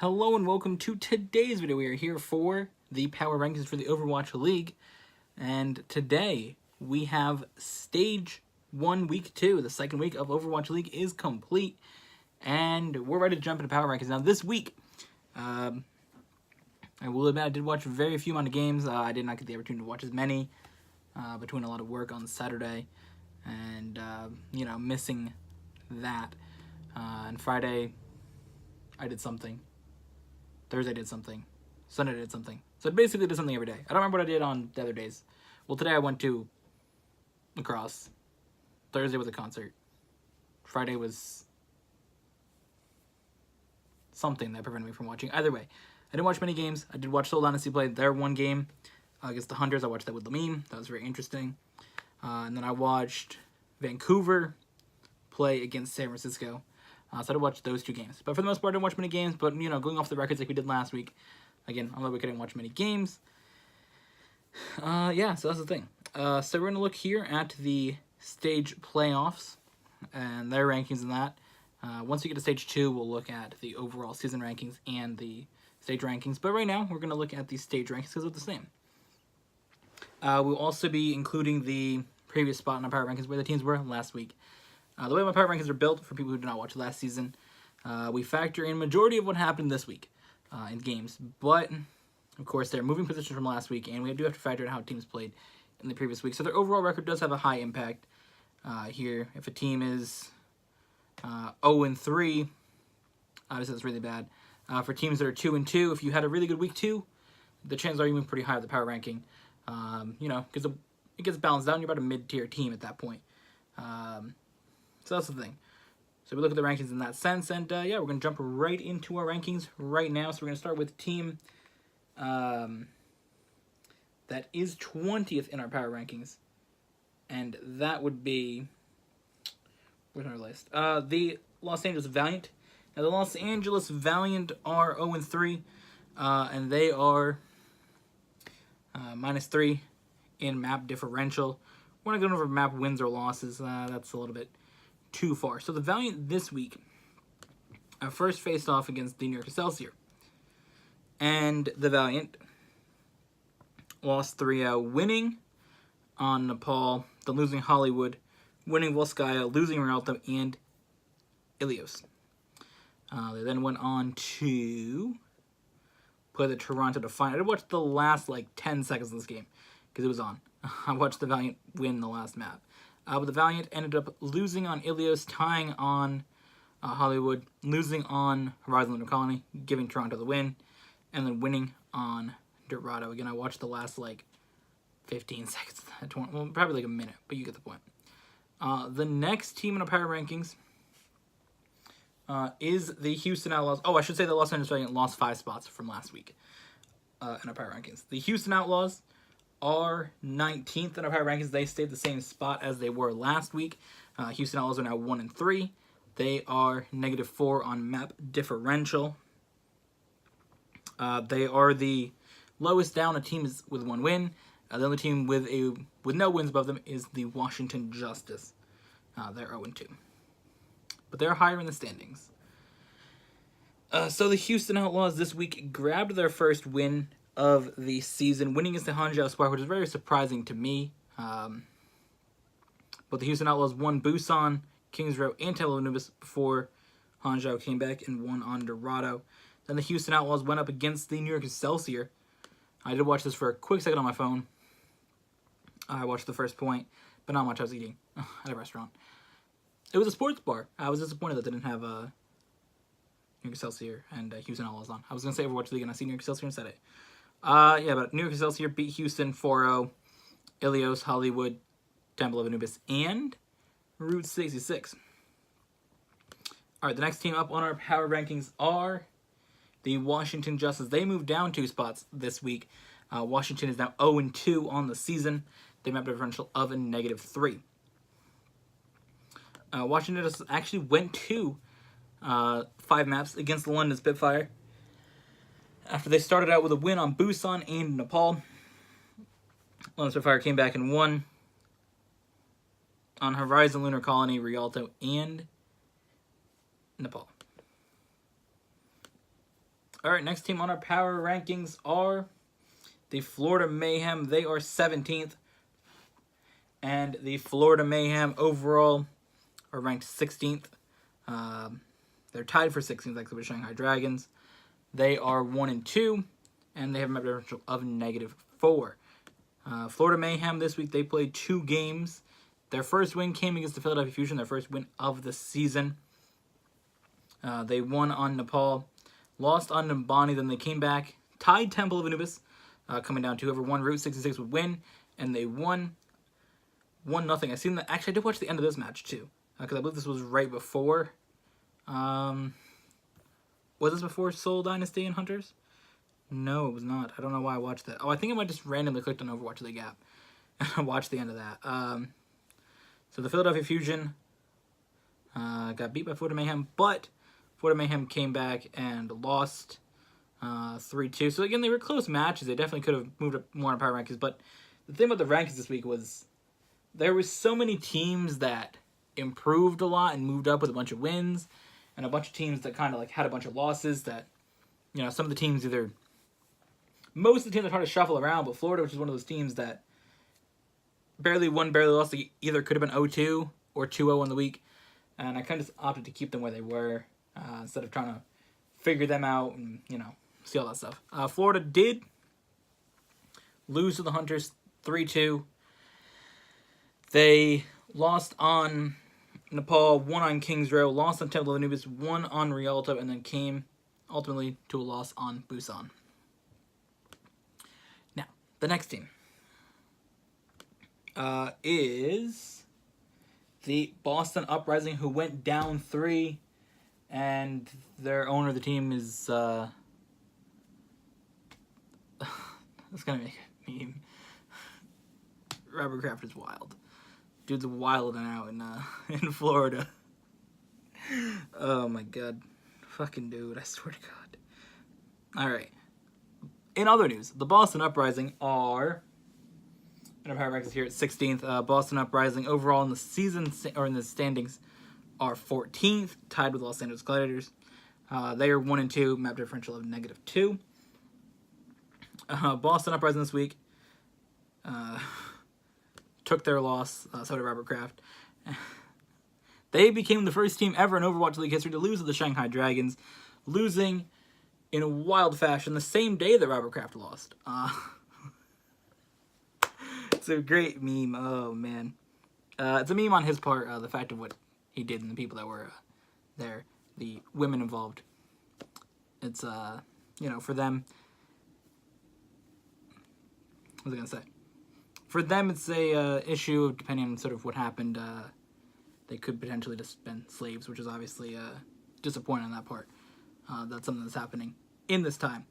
Hello and welcome to today's video. We are here for the power rankings for the Overwatch League. And today we have Stage 1 Week 2. The second week of Overwatch League is complete. And we're ready to jump into power rankings. Now this week, I will admit I did watch very few amount of games. I did not get the opportunity to watch as many between a lot of work on Saturday. And, missing that. And Friday, I did something. Thursday I did something. Sunday I did something. So I basically did something every day. I don't remember what I did on the other days. Well, today I went to lacrosse. Thursday was a concert. Friday was something that prevented me from watching. Either way, I didn't watch many games. I did watch Seoul Dynasty play their one game against the Hunters. I watched that with Lamine. That was very interesting. And then I watched Vancouver play against San Francisco. So I did watch those two games. But for the most part, I didn't watch many games. But, going off the records like we did last week. Again, I'm glad we couldn't watch many games. So that's the thing. So we're going to look here at the stage playoffs and their rankings and that. Once we get to stage 2, we'll look at the overall season rankings and the stage rankings. But right now, we're going to look at the stage rankings because they're the same. We'll also be including the previous spot in our power rankings where the teams were last week. The way my power rankings are built, for people who did not watch last season, we factor in majority of what happened this week in games. But, of course, they're moving positions from last week, and we do have to factor in how teams played in the previous week. So their overall record does have a high impact here. If a team is 0-3, obviously that's really bad. For teams that are 2-2, if you had a really good week 2, the chances are you move pretty high with the power ranking. Because it gets balanced out, and you're about a mid-tier team at that point. So that's the thing. So we look at the rankings in that sense, and we're going to jump right into our rankings right now. So we're going to start with the team that is 20th in our power rankings, and that would be, where's our list? The Los Angeles Valiant. Now the Los Angeles Valiant are 0-3, and they are -3 in map differential. We're not going over map wins or losses. That's a little bit too far. So the Valiant this week first faced off against the New York Excelsior. And the Valiant lost 3-0, winning on Nepal, then losing Hollywood, winning Volskaya, losing Rialto, and Ilios. They then went on to play the Toronto Defiant. I did watch the last 10 seconds of this game because it was on. I watched the Valiant win the last map. But the Valiant ended up losing on Ilios, tying on Hollywood, losing on Horizon Lunar Colony, giving Toronto the win, and then winning on Dorado. Again, I watched the last 15 seconds, well, probably a minute, but you get the point. The next team in our power rankings is the Houston Outlaws. Oh, I should say the Los Angeles Valiant lost 5 spots from last week in our power rankings. The Houston Outlaws are 19th in our power rankings. They stayed the same spot as they were last week. Houston Outlaws are now 1-3. They are -4 on map differential. They are the lowest down a team is with 1 win. The only team with no wins above them is the Washington Justice. They're 0-2. But they're higher in the standings. So the Houston Outlaws this week grabbed their first win of the season, winning against the Hangzhou Spark, which is very surprising to me. But the Houston Outlaws won Busan, Kings Row, and Temple of Anubis before Hangzhou came back and won on Dorado. Then the Houston Outlaws went up against the New York Excelsior. I did watch this for a quick second on my phone. I watched the first point, but not much. I was eating at a restaurant. It was a sports bar. I was disappointed that they didn't have New York Excelsior and Houston Outlaws on. I was going to say Overwatch League, and I see New York Excelsior and said it. But New York Excelsior beat Houston 4-0, Ilios, Hollywood, Temple of Anubis, and Route 66. Alright, the next team up on our power rankings are the Washington Justice. They moved down 2 spots this week. Washington is now 0-2 on the season. They map differential of a -3. Washington Justice actually went to 5 maps against the London Spitfire after they started out with a win on Busan and Nepal. London Spitfire came back and won on Horizon Lunar Colony, Rialto, and Nepal. All right, next team on our power rankings are the Florida Mayhem. They are 17th. And the Florida Mayhem overall are ranked 16th. They're tied for 16th, like with Shanghai Dragons. They are 1-2, and they have a map differential of -4. Florida Mayhem this week, they played 2 games. Their first win came against the Philadelphia Fusion, their first win of the season. They won on Nepal, lost on Nimbani, then they came back, tied Temple of Anubis, coming down to whoever won Route 66 would win, and they won 1-0. I seen that. Actually, I did watch the end of this match too, because I believe this was right before. Was this before Soul Dynasty and Hunters? No, it was not. I don't know why I watched that. Oh, I think I might just randomly clicked on Overwatch the Gap and watched the end of that. So the Philadelphia Fusion got beat by Florida Mayhem, but Florida Mayhem came back and lost 3-2. So again, they were close matches. They definitely could have moved up more on power rankings. But the thing about the rankings this week was there were so many teams that improved a lot and moved up with a bunch of wins, and a bunch of teams that kind of like had a bunch of losses that, you know, some of the teams either, most of the teams are hard to shuffle around, but Florida, which is one of those teams that barely won, barely lost, they either could have been 0-2 or 2-0 in the week, and I kind of just opted to keep them where they were instead of trying to figure them out and, you know, see all that stuff. Florida did lose to the Hunters 3-2. They lost on Nepal, won on Kings Row, lost on Temple of Anubis, won on Rialto, and then came ultimately to a loss on Busan. Now, the next team is the Boston Uprising, who went down 3, and their owner of the team is it's gonna make a meme. Robert Kraft is wild. Dude's wilding out in Florida. Oh my god. Fucking dude, I swear to God. Alright. In other news, the Boston Uprising are, in our power rankings here at 16th. Boston Uprising overall in the season, or in the standings, are 14th, tied with Los Angeles Gladiators. They are 1-2, map differential of -2. Boston Uprising this week took their loss, so did Robert Kraft. They became the first team ever in Overwatch League history to lose to the Shanghai Dragons, losing in a wild fashion the same day that Robert Kraft lost. It's a great meme. Oh, man. It's a meme on his part, the fact of what he did and the people that were there, the women involved. It's, you know, for them, what was I going to say? For them, it's a issue of, depending on sort of what happened, they could potentially just been slaves, which is obviously disappointing on that part. That's something that's happening in this time.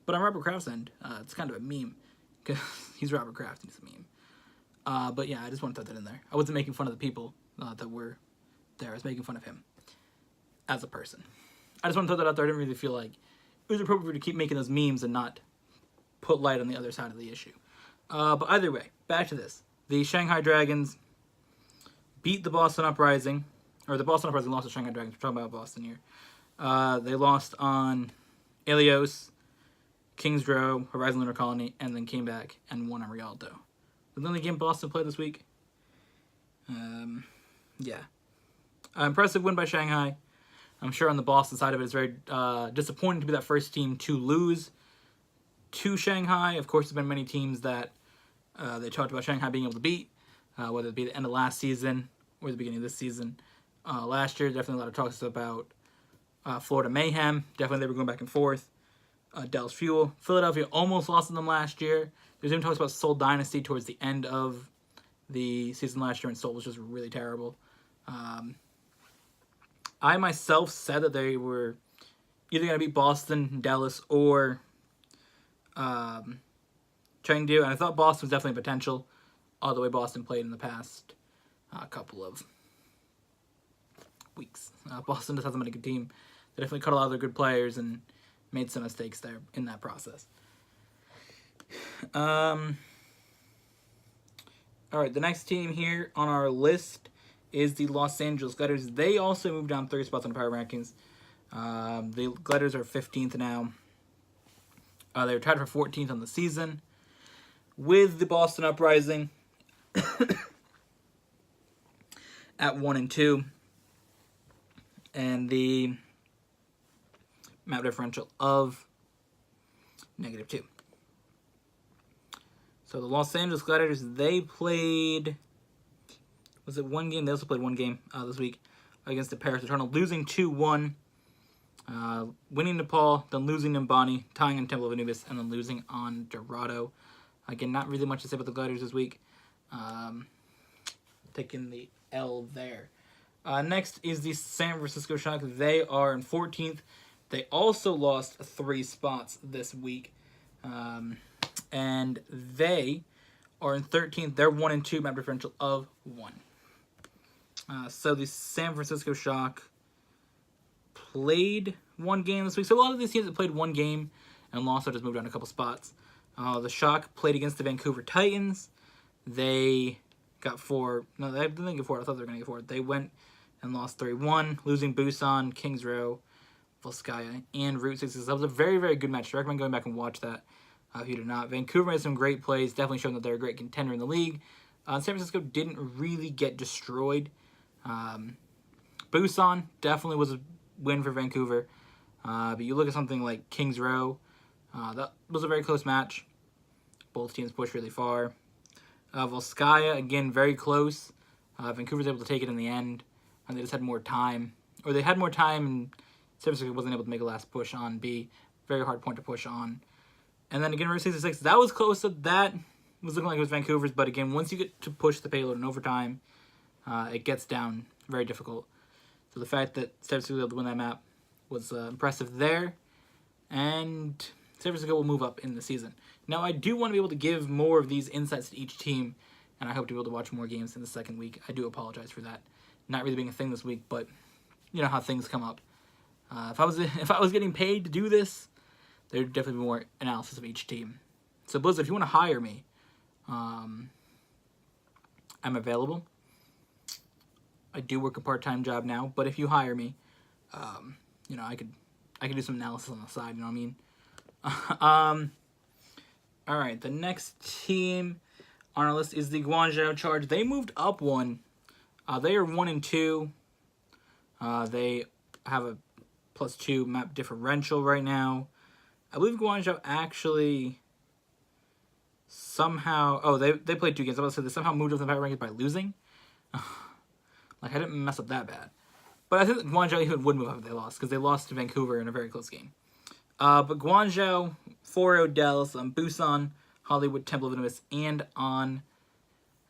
But on Robert Kraft's end, it's kind of a meme, because he's Robert Kraft, and he's a meme. But yeah, I just want to throw that in there. I wasn't making fun of the people that were there. I was making fun of him as a person. I just want to throw that out there. I didn't really feel like it was appropriate to keep making those memes and not put light on the other side of the issue. But either way, back to this. The Shanghai Dragons beat the Boston Uprising, or the Boston Uprising lost to Shanghai Dragons. We're talking about Boston here. They lost on Ilios, Kings Row, Horizon Lunar Colony, and then came back and won on Rialto. The only game Boston played this week. Yeah. Impressive win by Shanghai. I'm sure on the Boston side of it, it's very disappointing to be that first team to lose to Shanghai. Of course, there's been many teams that they talked about Shanghai being able to beat, whether it be the end of last season or the beginning of this season. Last year, definitely a lot of talks about Florida Mayhem. Definitely they were going back and forth. Dallas Fuel. Philadelphia almost lost to them last year. There's even talks about Soul Dynasty towards the end of the season last year, and Soul was just really terrible. I myself said that they were either going to beat Boston, Dallas, or Chengdu, and I thought Boston was definitely potential, all the way Boston played in the past couple of weeks. Boston just hasn't been a good team. They definitely cut a lot of their good players and made some mistakes there in that process. Alright, the next team here on our list is the Los Angeles Gladiators. They also moved down 30 spots on the power rankings. The Gladiators are 15th now. They were tied for 14th on the season with the Boston Uprising at 1-2, and the map differential of -2. So the Los Angeles Gladiators, they played, was it one game? They also played one game this week against the Paris Eternal, losing 2-1, winning Nepal, then losing Nimbani, tying on Temple of Anubis, and then losing on Dorado. Again, not really much to say about the Gladiators this week. Taking the L there. Next is the San Francisco Shock. They are in 14th. They also lost 3 spots this week. And they are in 13th. They're 1-2, map differential of 1. So the San Francisco Shock played one game this week. So a lot of these teams that played one game and lost, just moved on a couple spots. The Shock played against the Vancouver Titans. They got 4. No, they didn't get 4. I thought they were going to get 4. They went and lost 3-1, losing Busan, Kings Row, Volskaya, and Route 66. That was a very, very good match. I recommend going back and watch that if you did not. Vancouver made some great plays, definitely showing that they're a great contender in the league. San Francisco didn't really get destroyed. Busan definitely was a win for Vancouver. But you look at something like Kings Row, that was a very close match. Both teams pushed really far. Volskaya, again, very close. Vancouver was able to take it in the end, and they just had more time. Or they had more time, and San Francisco wasn't able to make a last push on B. Very hard point to push on. And then again, Route 66, that was close. So that was looking like it was Vancouver's. But again, once you get to push the payload in overtime, it gets down very difficult. So the fact that San Francisco was able to win that map was impressive there. And San Francisco will move up in the season. Now, I do want to be able to give more of these insights to each team, and I hope to be able to watch more games in the second week. I do apologize for that. Not really being a thing this week, but you know how things come up. If I was getting paid to do this, there'd definitely be more analysis of each team. So Blizzard, if you want to hire me, I'm available. I do work a part-time job now, but if you hire me, you know, I could do some analysis on the side. You know what I mean? All right, the next team on our list is the Guangzhou Charge. They moved up 1. They are 1-2. They have a +2 map differential right now. I believe Guangzhou actually somehow... Oh, they played 2 games. I was about to say they somehow moved up the power rankings by losing. Like, I didn't mess up that bad. But I think Guangzhou even would move up if they lost, because they lost to Vancouver in a very close game. But Guangzhou, 4-0 Dallas on Busan, Hollywood, Temple of Anubis, and on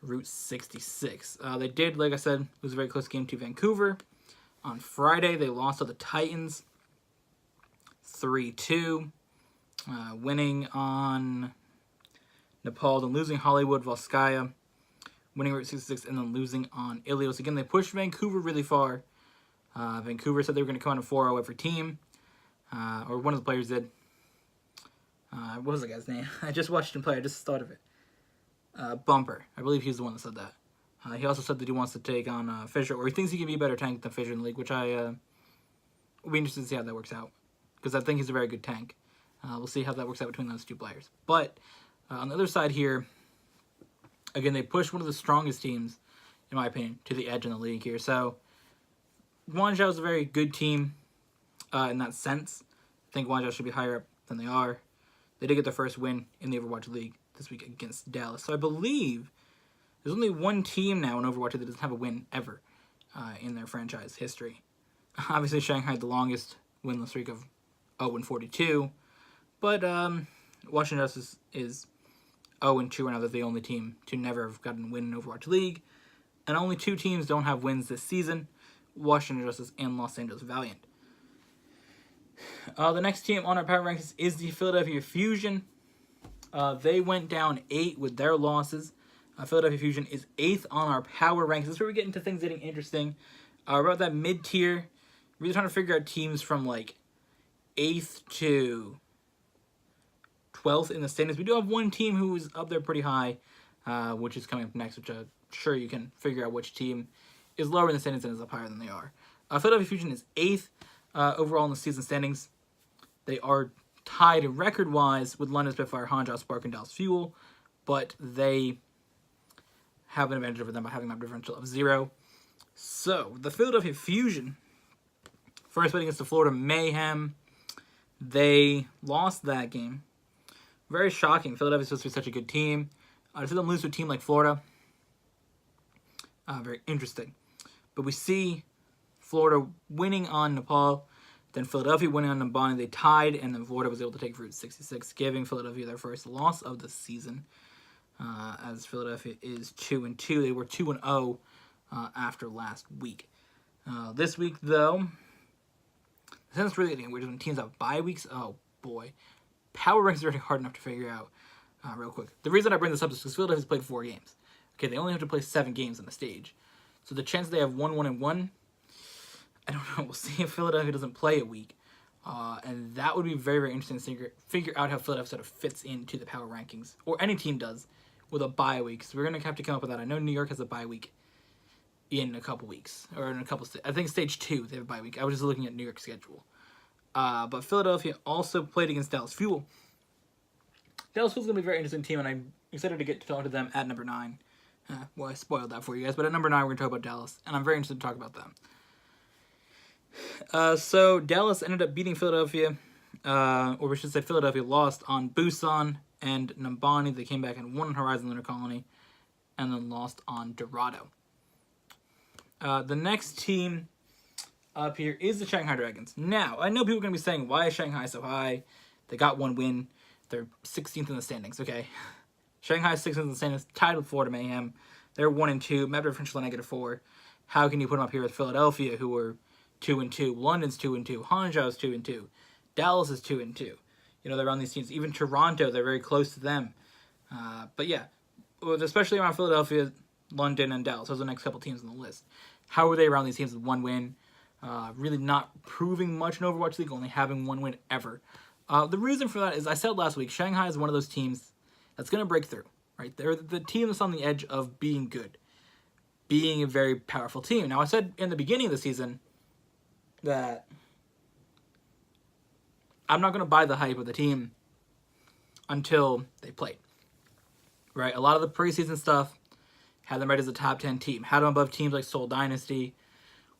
Route 66. They did, like I said, lose a very close game to Vancouver. On Friday, they lost to the Titans 3-2, winning on Nepal, then losing Hollywood, Volskaya, winning Route 66, and then losing on Ilios. Again, they pushed Vancouver really far. Vancouver said they were going to come out in 4-0 every team. Or one of the players did. What was the guy's name? I just watched him play. I just thought of it. Bumper. I believe he's the one that said that. He also said that he wants to take on Fisher, or he thinks he can be a better tank than Fisher in the league, which I will be interested to see how that works out. Because I think he's a very good tank. We'll see how that works out between those 2 players. But on the other side here, again, they pushed one of the strongest teams, in my opinion, to the edge in the league here. So Guangzhou is a very good team. In that sense, I think Guangzhou should be higher up than they are. They did get their first win in the Overwatch League this week against Dallas. So I believe there's only one team now in Overwatch that doesn't have a win ever in their franchise history. Obviously, Shanghai had the longest winless streak of 0-42, but Washington Justice is 0-2 right now. They're the only team to never have gotten a win in Overwatch League, and only 2 teams don't have wins this season: Washington Justice and Los Angeles Valiant. The next team on our power rankings is the Philadelphia Fusion. They went down 8 with their losses. Philadelphia Fusion is 8th on our power rankings. This is where we get into things getting interesting. About that mid-tier, really trying to figure out teams from like 8th to 12th in the standings. We do have one team who is up there pretty high, which is coming up next, which I'm sure you can figure out which team is lower in the standings and is up higher than they are. Philadelphia Fusion is 8th overall in the season standings. They are tied record-wise with London Spitfire, Hangzhou Spark, and Dallas Fuel, but they have an advantage over them by having a map differential of 0. So, the Philadelphia Fusion, first played against the Florida Mayhem. They lost that game. Very shocking. Philadelphia's supposed to be such a good team. To see them lose to a team like Florida, very interesting. But we see Florida winning on Nepal, then Philadelphia winning on Nambani. They tied, and then Florida was able to take Route 66, giving Philadelphia their first loss of the season. As Philadelphia is 2-2. They were 2-0 after last week. This week, though, it's really getting weird when teams have bye weeks. Oh, boy. Power rankings are already hard enough to figure out real quick. The reason I bring this up is because Philadelphia's played 4 games. Okay, they only have to play 7 games on the stage. So the chance they have 1-1-1, I don't know. We'll see if Philadelphia doesn't play a week. And that would be very, very interesting to figure out how Philadelphia sort of fits into the power rankings. Or any team does with a bye week. So we're going to have to come up with that. I know New York has a bye week in a couple weeks. Or in a couple I think stage 2 they have a bye week. I was just looking at New York's schedule. But Philadelphia also played against Dallas Fuel. Dallas Fuel's going to be a very interesting team, and I'm excited to get to talk to them at number 9. Well, I spoiled that for you guys, but at number 9 we're going to talk about Dallas, and I'm very interested to talk about them. So Dallas ended up beating Philadelphia, or we should say Philadelphia lost on Busan and Nambani. They came back and won Horizon Lunar Colony, and then lost on Dorado. The next team up here is the Shanghai Dragons. Now, I know people are going to be saying, why is Shanghai so high? They got 1 win. They're 16th in the standings, okay? Shanghai is 16th in the standings, tied with Florida Mayhem. They're 1-2, map differential -4. How can you put them up here with Philadelphia, who were 2-2? London's 2-2. Hangzhou's 2-2. Dallas is 2-2. You know, they're on these teams. Even Toronto, they're very close to them. But yeah, especially around Philadelphia, London, and Dallas. Those are the next couple teams on the list. How are they around these teams with 1 win? Really not proving much in Overwatch League, only having 1 win ever. The reason for that is, I said last week, Shanghai is one of those teams that's going to break through, right? They're the team that's on the edge of being good, being a very powerful team. Now, I said in the beginning of the season that I'm not going to buy the hype of the team until they played, right? A lot of the preseason stuff had them right as a top 10 team, had them above teams like Seoul Dynasty,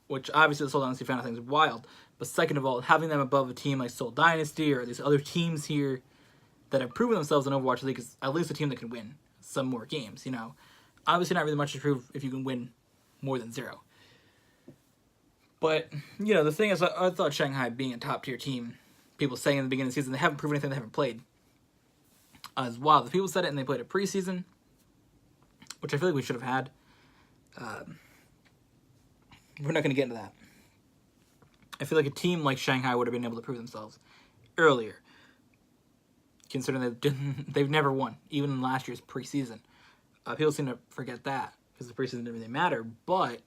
which obviously the Seoul Dynasty fan I think is wild. But second of all, having them above a team like Seoul Dynasty or these other teams here that have proven themselves in Overwatch League is at least a team that can win some more games, you know. Obviously not really much to prove if you can win more than 0. But, you know, the thing is, I thought Shanghai being a top-tier team, people saying in the beginning of the season they haven't proven anything, they haven't played, as wild. The people said it and they played a preseason, which I feel like we should have had. We're not going to get into that. I feel like a team like Shanghai would have been able to prove themselves earlier, considering they've never won, even in last year's preseason. People seem to forget that, because the preseason didn't really matter, but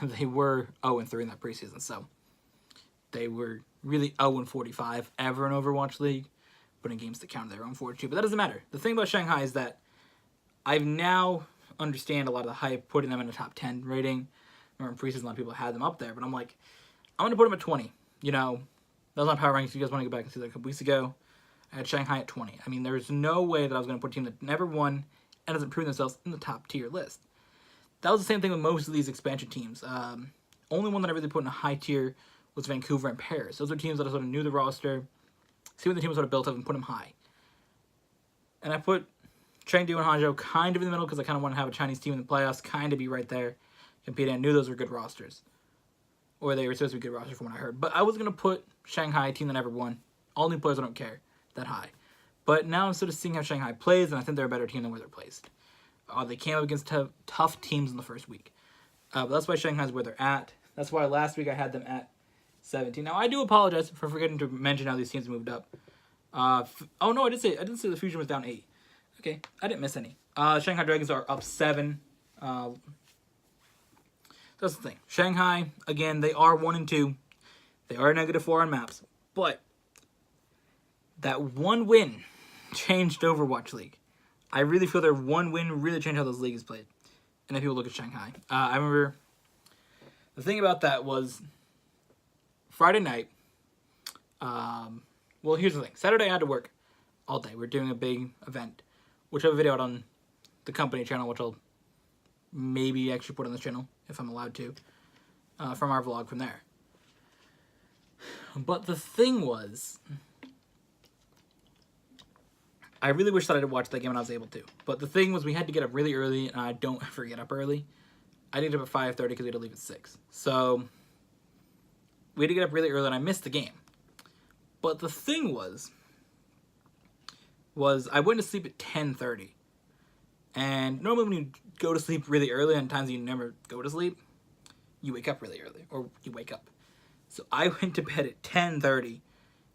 they were 0-3 in that preseason, so they were really 0-45 ever in Overwatch League, but in games that count their own fortitude. But that doesn't matter. The thing about Shanghai is that I've now understand a lot of the hype, putting them in a top 10 rating. Remember in preseason, a lot of people had them up there, but I'm like, I'm going to put them at 20. You know, that was on Power Rankings. If you guys want to go back and see that a couple weeks ago, I had Shanghai at 20. I mean, there's no way that I was going to put a team that never won and hasn't proven themselves in the top tier list. That was the same thing with most of these expansion teams. Only one that I really put in a high tier was Vancouver and Paris. Those are teams that I sort of knew the roster, see what the team was sort of built up, and put them high. And I put Chengdu and Hangzhou kind of in the middle because I kind of want to have a Chinese team in the playoffs, kind of be right there, competing. I knew those were good rosters. Or they were supposed to be good rosters from what I heard. But I was going to put Shanghai, a team that never won. All new players I don't care that high. But now I'm sort of seeing how Shanghai plays, and I think they're a better team than where they're placed. They came up against tough teams in the first week. But that's why Shanghai's where they're at. That's why last week I had them at 17. Now, I do apologize for forgetting to mention how these teams moved up. Oh, no, I didn't say the Fusion was down 8. Okay, I didn't miss any. Shanghai Dragons are up 7. That's the thing. Shanghai, again, they are 1-2. They are -4 on maps. But that one win changed Overwatch League. I really feel their one win really changed how those leagues played. And if people look at Shanghai. I remember the thing about that was Friday night, well, here's the thing. Saturday I had to work all day. We're doing a big event, which I have a video out on the company channel, which I'll maybe actually put on this channel if I'm allowed to, from our vlog from there. But the thing was, I really wish that I had watched that game when I was able to. But the thing was, we had to get up really early, and I don't ever get up early. I need to get up at 5:30 because we had to leave at 6. So we had to get up really early, and I missed the game. But the thing was I went to sleep at 10:30. And normally when you go to sleep really early, and times you never go to sleep, you wake up really early, or you wake up. So I went to bed at 10:30,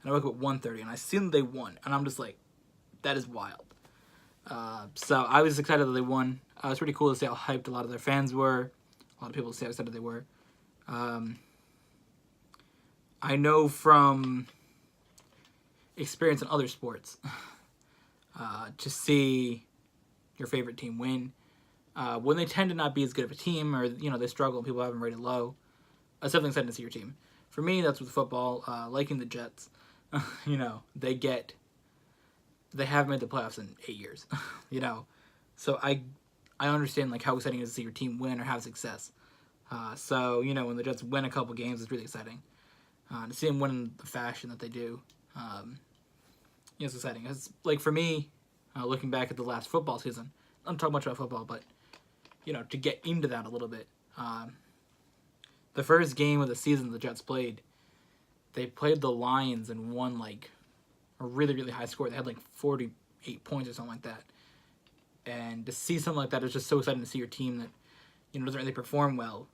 and I woke up at 1:30, and I seen that they won, and I'm just like, that is wild. So I was excited that they won. It was pretty cool to see how hyped a lot of their fans were. A lot of people say how excited they were. I know from experience in other sports, to see your favorite team win, when they tend to not be as good of a team, or they struggle and people have them rated low, it's definitely exciting to see your team. For me, that's with football. Liking the Jets, they haven't made the playoffs in 8 years, so I understand like how exciting it is to see your team win or have success. So when the Jets win a couple games, it's really exciting. To see them win in the fashion that they do, it's exciting. It's like, for me, looking back at the last football season, I'm talking much about football, but to get into that a little bit, the first game of the season the Jets played, they played the Lions and won like a really, really high score. They had like 48 points or something like that. And to see something like that is just so exciting, to see your team that doesn't really perform well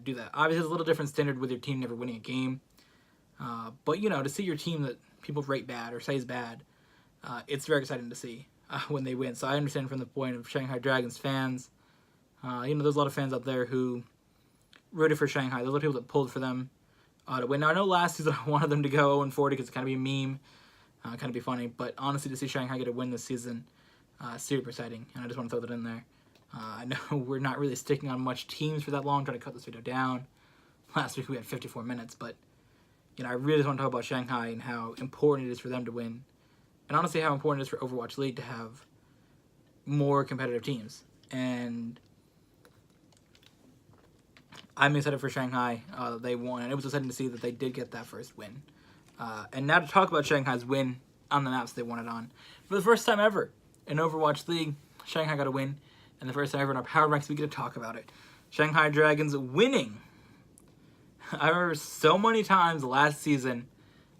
do that. Obviously, it's a little different standard with your team never winning a game. But to see your team that people rate bad or say is bad, it's very exciting to see when they win. So I understand from the point of Shanghai Dragons fans. There's a lot of fans out there who rooted for Shanghai. There's a lot of people that pulled for them to win. Now, I know last season I wanted them to go 0-40 because it's kind of be a meme, kind of be funny. But honestly, to see Shanghai get a win this season, super exciting. And I just want to throw that in there. I know we're not really sticking on much teams for that long, trying to cut this video down. Last week we had 54 minutes, but I really just want to talk about Shanghai and how important it is for them to win. And honestly, how important it is for Overwatch League to have more competitive teams. And I'm excited for Shanghai that they won. And it was exciting to see that they did get that first win. And now to talk about Shanghai's win on the maps they won it on. For the first time ever in Overwatch League, Shanghai got a win. And the first time ever in our Power Ranks, we get to talk about it. Shanghai Dragons winning. I remember so many times last season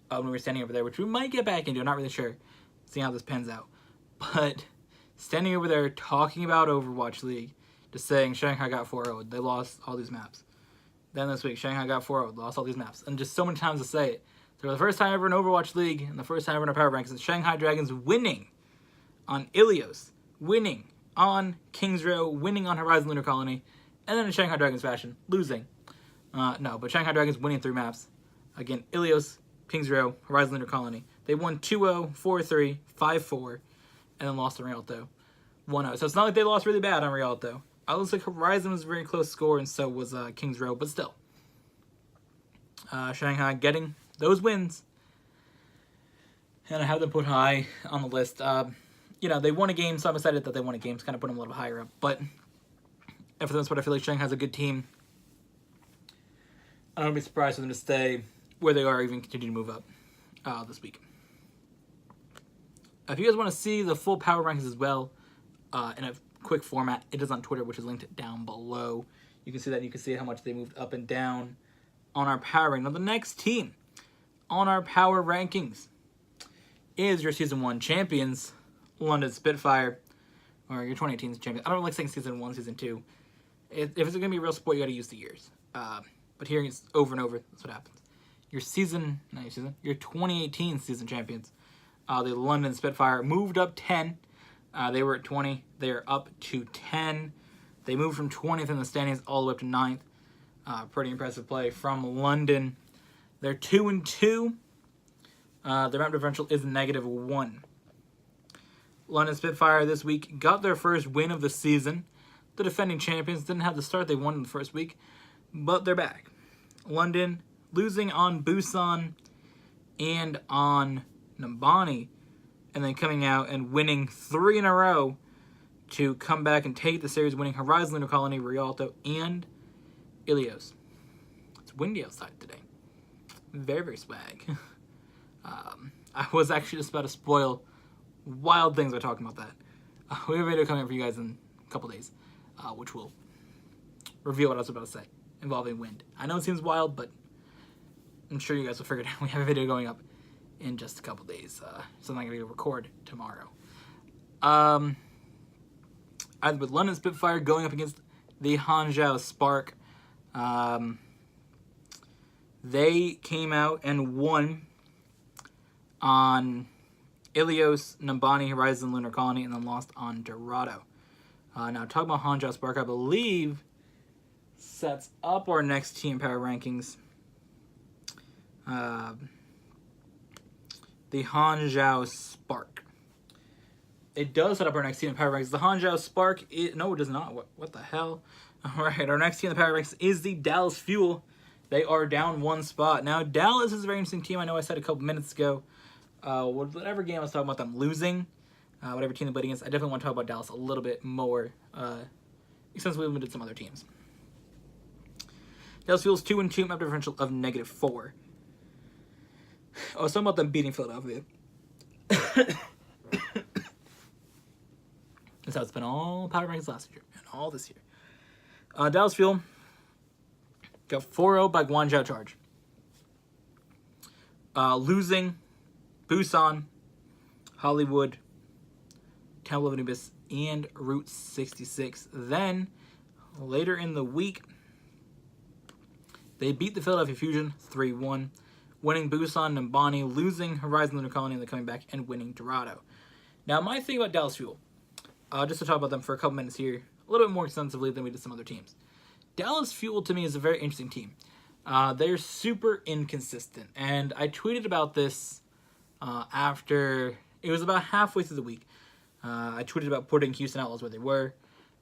when we were standing over there, which we might get back into, I'm not really sure, seeing how this pans out. But standing over there talking about Overwatch League, just saying Shanghai got 4-0'd, they lost all these maps. Then this week, Shanghai got 4-0'd, lost all these maps. And just so many times to say it. So for the first time ever in Overwatch League, and the first time ever in our Power Ranks, it's Shanghai Dragons winning on Ilios, winning on Kings Row, winning on Horizon Lunar Colony, and then in Shanghai Dragons fashion, losing. No, but Shanghai Dragons winning 3 maps. Again, Ilios, Kings Row, Horizon Lunar Colony. They won 2-0, 4-3, 5-4, and then lost to Rialto 1-0. So it's not like they lost really bad on Rialto. It looks like Horizon was a very close score, and so was Kings Row, but still. Shanghai getting those wins. And I have them put high on the list. They won a game, so I'm excited that they won a game. It's kind of put them a little higher up. But for the most part, I feel like Shanghai's a good team. I don't be surprised for them to stay where they are, or even continue to move up this week. If you guys want to see the full Power Rankings as well in a quick format, it is on Twitter, which is linked down below. You can see that. You can see how much they moved up and down on our Power Ranking. Now, the next team on our Power Rankings is your Season 1 champions, London Spitfire, or your 2018 champions. I don't like saying Season 1, Season 2. If it's going to be a real sport, you got to use the years. But hearing it over and over, that's what happens. Your 2018 season champions, the London Spitfire, moved up 10. They were at 20. They are up to 10. They moved from 20th in the standings all the way up to 9th. Pretty impressive play from London. They're 2-2. Their map differential is -1. London Spitfire this week got their first win of the season. The defending champions didn't have the start they won in the first week, but they're back. London losing on Busan and on Nambani, and then coming out and winning 3 in a row to come back and take the series, winning Horizon, Lunar Colony, Rialto, and Ilios. It's windy outside today. Very, very swag. I was actually just about to spoil wild things by talking about that. We have a video coming up for you guys in a couple days, which will reveal what I was about to say, involving wind. I know it seems wild, but I'm sure you guys will figure it out. We have a video going up in just a couple days, so I'm not going to record tomorrow. Either with London Spitfire going up against the Hangzhou Spark. They came out and won on Ilios, Nambani, Horizon, Lunar Colony, and then lost on Dorado. Now, talking about Hangzhou Spark, I believe sets up our next team power rankings. The Hangzhou Spark. It does set up our next team in power rankings. The Hangzhou Spark, no, it does not. What the hell? All right, our next team in the power rankings is the Dallas Fuel. They are down 1 spot. Now, Dallas is a very interesting team. I know I said a couple minutes ago, whatever game I was talking about them losing, whatever team they played against, I definitely want to talk about Dallas a little bit more, extensively limited some other teams. Dallas Fuel's 2-2, map differential of -4. I was talking about them beating Philadelphia. That's how it's been all power rankings last year and all this year. Dallas Fuel got 4-0 by Guangzhou Charge. Losing Busan, Hollywood, Temple of Anubis, and Route 66. Then, later in the week, they beat the Philadelphia Fusion 3-1, winning Busan, Nambani, losing Horizon Lunar Colony, and then coming back and winning Dorado. Now, my thing about Dallas Fuel, just to talk about them for a couple minutes here, a little bit more extensively than we did some other teams. Dallas Fuel, to me, is a very interesting team. They're super inconsistent, and I tweeted about this after, it was about halfway through the week. I tweeted about putting Houston Outlaws where they were,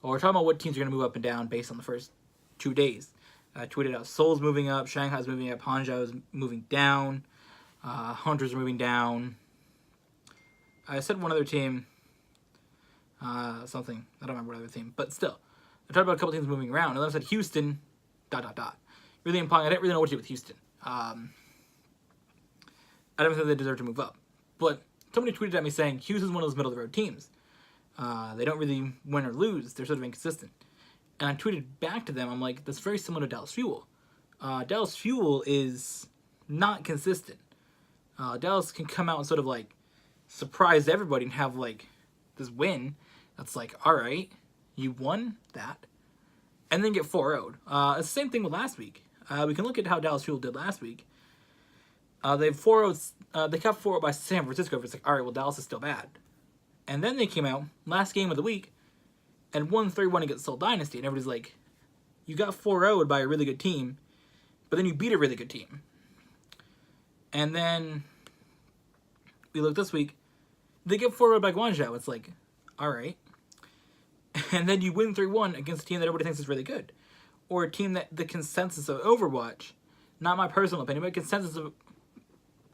or talking about what teams are going to move up and down based on the first 2 days. I tweeted out Seoul's moving up, Shanghai's moving up, Hangzhou is moving down, Hunters are moving down. I said one other team, something, I don't remember what other team, but still. I talked about a couple teams moving around, and then I said Houston, ... Really implying I didn't really know what to do with Houston. I don't think they deserve to move up. But somebody tweeted at me saying, Houston's one of those middle-of-the-road teams. They don't really win or lose. They're sort of inconsistent. And I tweeted back to them, I'm like, that's very similar to Dallas Fuel. Dallas Fuel is not consistent. Dallas can come out and sort of, like, surprise everybody and have, like, this win that's like, all right, you won that, and then get 4-0'd. It's the same thing with last week. We can look at how Dallas Fuel did last week. They 4-0'd, they got 4-0'd by San Francisco. It's like, all right, well, Dallas is still bad. And then they came out, last game of the week, and won 3-1 against Seoul Dynasty. And everybody's like, you got 4-0'd by a really good team, but then you beat a really good team. And then we look this week, they get 4-0'd by Guangzhou. It's like, all right. And then you win 3-1 against a team that everybody thinks is really good. Or a team that the consensus of Overwatch, not my personal opinion, but consensus of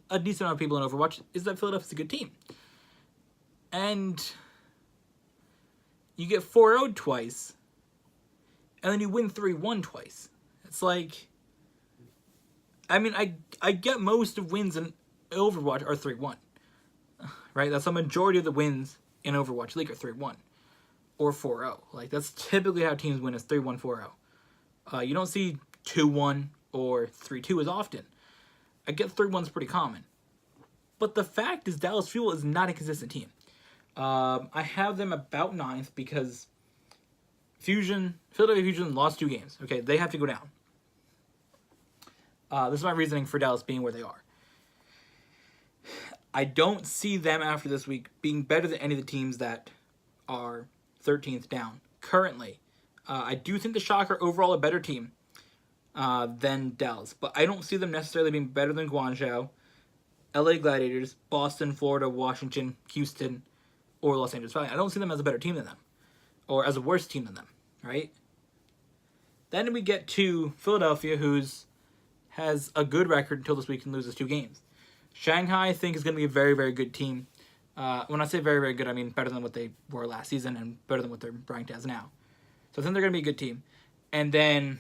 a decent amount of people in Overwatch, is that Philadelphia's a good team. And you get 4-0'd twice, and then you win 3-1 twice. It's like, I mean, I get most of wins in Overwatch are 3-1. Right? That's the majority of the wins in Overwatch League are 3-1. Or 4-0. Like, that's typically how teams win, is 3-1, 4-0. You don't see 2-1 or 3-2 as often. I get 3-1's pretty common. But the fact is Dallas Fuel is not a consistent team. I have them about 9th because Philadelphia Fusion lost 2 games. Okay, they have to go down. This is my reasoning for Dallas being where they are. I don't see them after this week being better than any of the teams that are 13th down currently. I do think the Shock are overall a better team than Dallas, but I don't see them necessarily being better than Guangzhou, LA Gladiators, Boston, Florida, Washington, Houston, or Los Angeles Valley. I don't see them as a better team than them, or as a worse team than them, right? Then we get to Philadelphia, has a good record until this week and loses 2 games. Shanghai, I think, is going to be a very, very good team. When I say very, very good, I mean better than what they were last season and better than what they're ranked as now. So I think they're going to be a good team. And then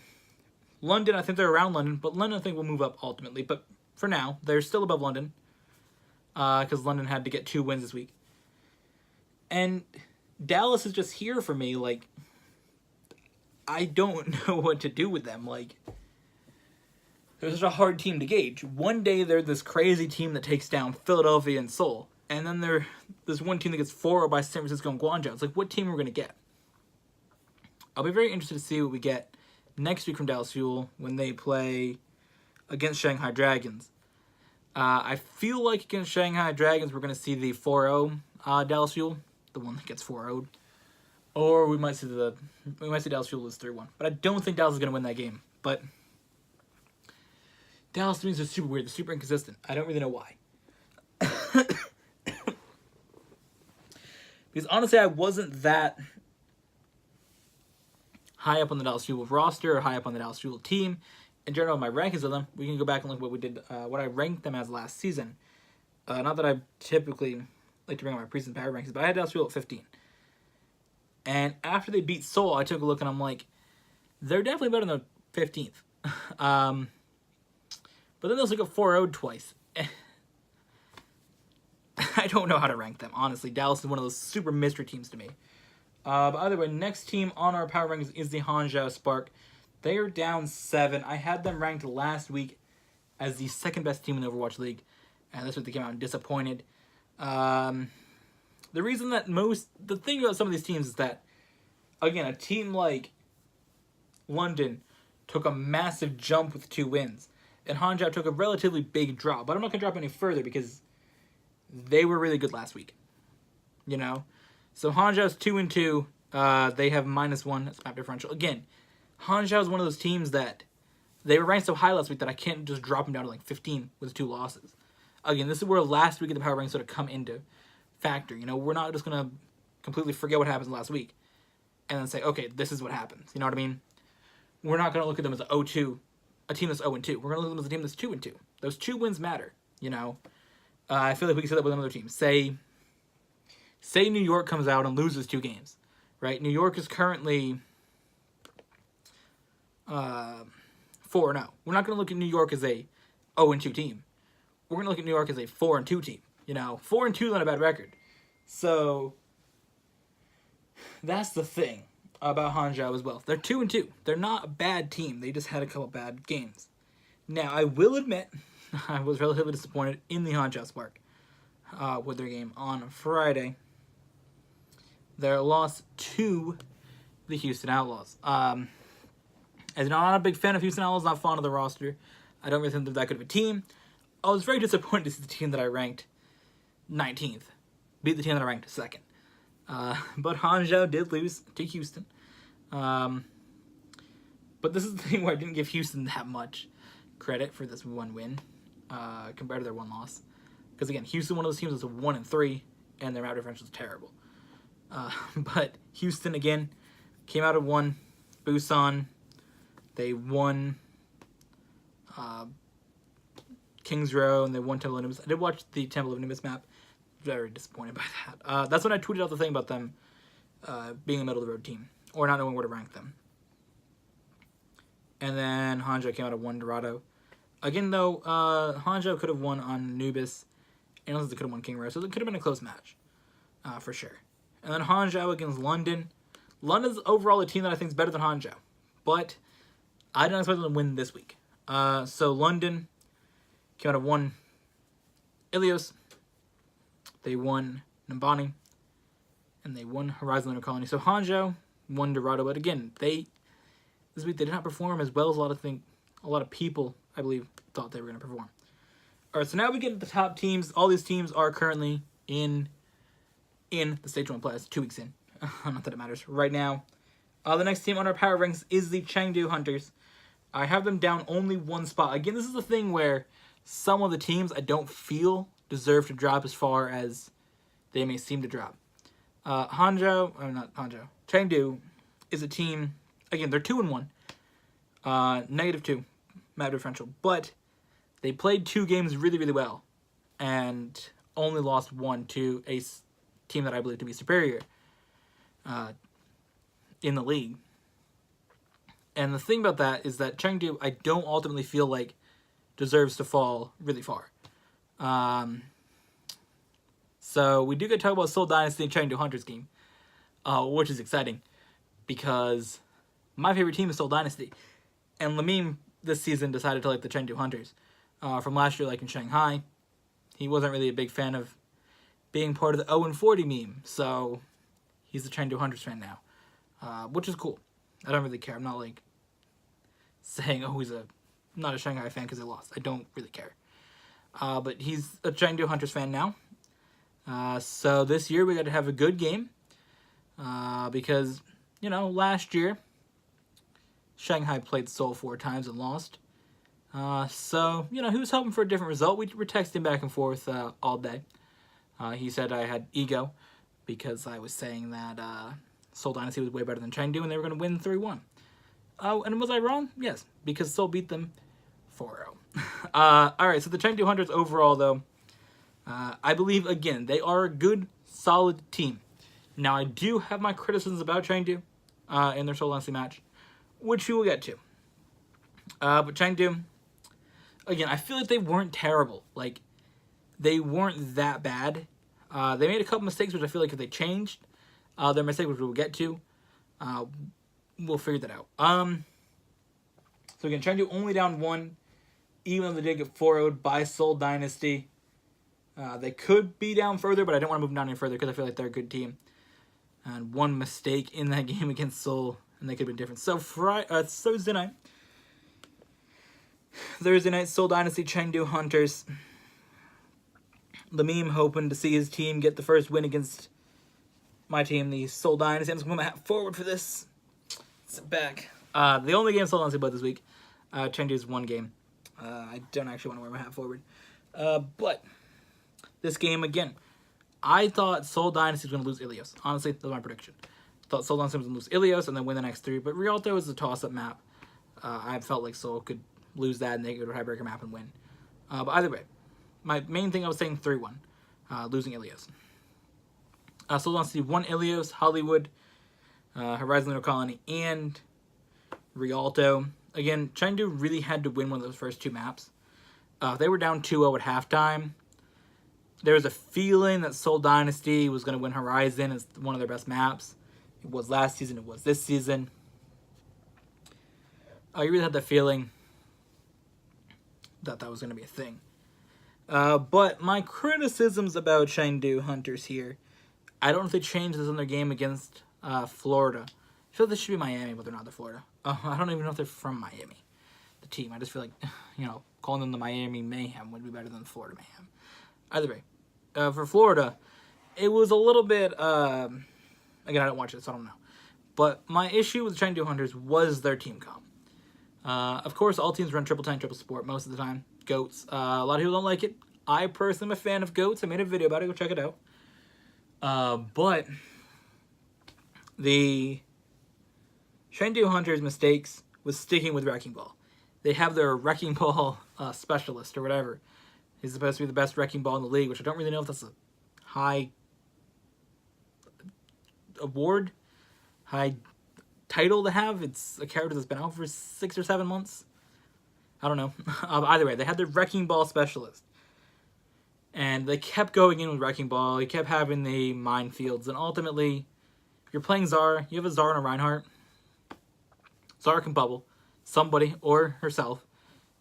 London, I think they're around London, but London I think will move up ultimately. But for now, they're still above London because London had to get 2 wins this week. And Dallas is just here for me. Like, I don't know what to do with them. Like, they're such a hard team to gauge. One day they're this crazy team that takes down Philadelphia and Seoul. And then they're this one team that gets 4-0 by San Francisco and Guangzhou. It's like, what team we're going to get? I'll be very interested to see what we get next week from Dallas Fuel when they play against Shanghai Dragons. I feel like against Shanghai Dragons we're going to see the 4-0 Dallas Fuel, the one that gets 4-0'd. Or we might see Dallas Fuel lose 3-1. But I don't think Dallas is going to win that game. But Dallas teams are super weird. They're super inconsistent. I don't really know why. Because honestly, I wasn't that high up on the Dallas Fuel roster or high up on the Dallas Fuel team. In general, my rankings of them, we can go back and look at what we did, what I ranked them as last season. Not that I typically like to bring up my preseason power rankings, but I had Dallas Fuel at 15. And after they beat Seoul, I took a look and I'm like, they're definitely better than the 15th. But then they also got 4-0'd twice. I don't know how to rank them, honestly. Dallas is one of those super mystery teams to me. But either way, next team on our power rankings is the Hangzhou Spark. They are down 7. I had them ranked last week as the second best team in the Overwatch League. And this week they came out disappointed. The thing about some of these teams is that, again, a team like London took a massive jump with 2 wins. And Hangzhou took a relatively big drop. But I'm not going to drop any further because they were really good last week. You know? So Hangzhou's 2-2. They have -1. That's map differential. Again, Hangzhou is one of those teams that they were ranked so high last week that I can't just drop them down to like 15 with 2 losses. Again, this is where last week of the power rankings sort of come into factor. You know, we're not just going to completely forget what happens last week and then say, okay, this is what happens. You know what I mean? We're not going to look at them as a team that's 0-2. We're going to look at them as a team that's 2-2. Those 2 wins matter, you know? I feel like we can say that with another team. Say New York comes out and loses 2 games, right? New York is currently 4-0. We're not going to look at New York as a 0-2 team. We're going to look at New York as a 4-2 team. You know, 4-2 is not a bad record. So that's the thing about Hangzhou as well. They're 2-2. They're not a bad team. They just had a couple bad games. Now, I will admit, I was relatively disappointed in the Hangzhou Spark with their game on Friday. Their loss to the Houston Outlaws. As I'm not a big fan of Houston Outlaws, not fond of the roster. I don't really think they're that good of a team. I was very disappointed to see the team that I ranked 19th beat the team that I ranked 2nd. But Hangzhou did lose to Houston. But this is the thing where I didn't give Houston that much credit for this 1 win compared to their 1 loss. Because again, Houston, one of those teams that's a 1-3, and their map differential is terrible. But Houston, again, came out of 1. Busan, they won Kings Row, and they won Temple of Anubis. I did watch the Temple of Anubis map. Very disappointed by that. That's when I tweeted out the thing about them being a middle-of-the-road team, or not knowing where to rank them. And then Hangzhou came out of 1 Dorado. Again, though, Hangzhou could have won on Anubis, and also they could have won King Row, so it could have been a close match, for sure. And then Hangzhou against London. London's overall a team that I think is better than Hangzhou, but I didn't expect them to win this week. So London came out of 1 Ilios. They won Nambani, and they won Horizon Lunar Colony. So Hangzhou won Dorado, but again, this week they did not perform as well as a lot of people, I believe, thought they were going to perform. All right, so now we get to the top teams. All these teams are currently in the Stage 1 playoffs, 2 weeks in. Not that it matters right now. The next team on our power ranks is the Chengdu Hunters. I have them down only 1 spot. Again, this is the thing where some of the teams I don't feel deserve to drop as far as they may seem to drop. Chengdu is a team, again, they're 2-1. -2 map differential, but they played 2 games really, really well. and only lost 1 to a team that I believe to be superior in the league. And the thing about that is that Chengdu, I don't ultimately feel like deserves to fall really far. So we do get to talk about Seoul Dynasty and Chengdu Hunters game, which is exciting because my favorite team is Seoul Dynasty. And Lamine this season decided to like the Chengdu Hunters. From last year, like in Shanghai, he wasn't really a big fan of being part of the 0-40 meme. So he's a Chengdu Hunters fan now, which is cool. I don't really care. I'm not like saying, oh, he's not a Shanghai fan because they lost. I don't really care. But he's a Chengdu Hunters fan now. So this year we got to have a good game. Because, last year Shanghai played Seoul 4 times and lost. So, he was hoping for a different result. We were texting back and forth all day. He said I had ego because I was saying that Seoul Dynasty was way better than Chengdu and they were going to win 3-1. Oh, and was I wrong? Yes, because Seoul beat them 4-0. Alright, so the Chengdu Hunters overall, though, I believe, again, they are a good, solid team. Now, I do have my criticisms about Chengdu in their Seoul Dynasty match, which we will get to. But Chengdu, again, I feel like they weren't terrible. Like, they weren't that bad. They made a couple mistakes, which I feel like if they changed their mistake, which we'll get to, we'll figure that out. So again, Chengdu only down 1, even though they did get 4-0'd by Seoul Dynasty. They could be down further, but I don't want to move them down any further because I feel like they're a good team. And one mistake in that game against Seoul, and they could have been different. So Thursday night, Seoul Dynasty, Chengdu Hunters. Lamine hoping to see his team get the first win against my team, the Seoul Dynasty. I'm just going to put my hat forward for this. Sit back. The only game Seoul Dynasty played this week. Chengdu's 1 game. I don't actually want to wear my hat forward. But this game, again, I thought Seoul Dynasty was going to lose Ilios. Honestly, that was my prediction. I thought Seoul Dynasty was going to lose Ilios and then win the next 3. But Rialto is a toss-up map. I felt like Seoul could lose that and they could tiebreaker map and win. But either way, my main thing I was saying 3-1, losing Ilios. Seoul Dynasty won Ilios, Hollywood, Horizon Lunar Colony, and Rialto. Again, Chengdu really had to win one of those first 2 maps. They were down 2-0 at halftime. There was a feeling that Seoul Dynasty was going to win Horizon as one of their best maps. It was last season, it was this season. I really had the feeling that was going to be a thing. But my criticisms about Chengdu Hunters here, I don't know if they changed this in their game against Florida. I feel like this should be Miami, but they're not. They're Florida. I don't even know if they're from Miami, the team. I just feel like, calling them the Miami Mayhem would be better than the Florida Mayhem. Either way, for Florida, it was a little bit, again, I don't watch it, so I don't know. But my issue with Chengdu Hunters was their team comp. Of course, all teams run triple tank, triple support most of the time. Goats. A lot of people don't like it. I personally am a fan of Goats. I made a video about it. Go check it out. But the Chengdu Hunters' mistakes was sticking with Wrecking Ball. They have their Wrecking Ball specialist or whatever. He's supposed to be the best Wrecking Ball in the league, which I don't really know if that's a high award, high title to have. It's a character that's been out for 6 or 7 months. I don't know. Either way, they had their Wrecking Ball specialist. And they kept going in with Wrecking Ball. He kept having the minefields. And ultimately, if you're playing Zara, you have a Zara and a Reinhardt. Zara can bubble. Somebody, or herself,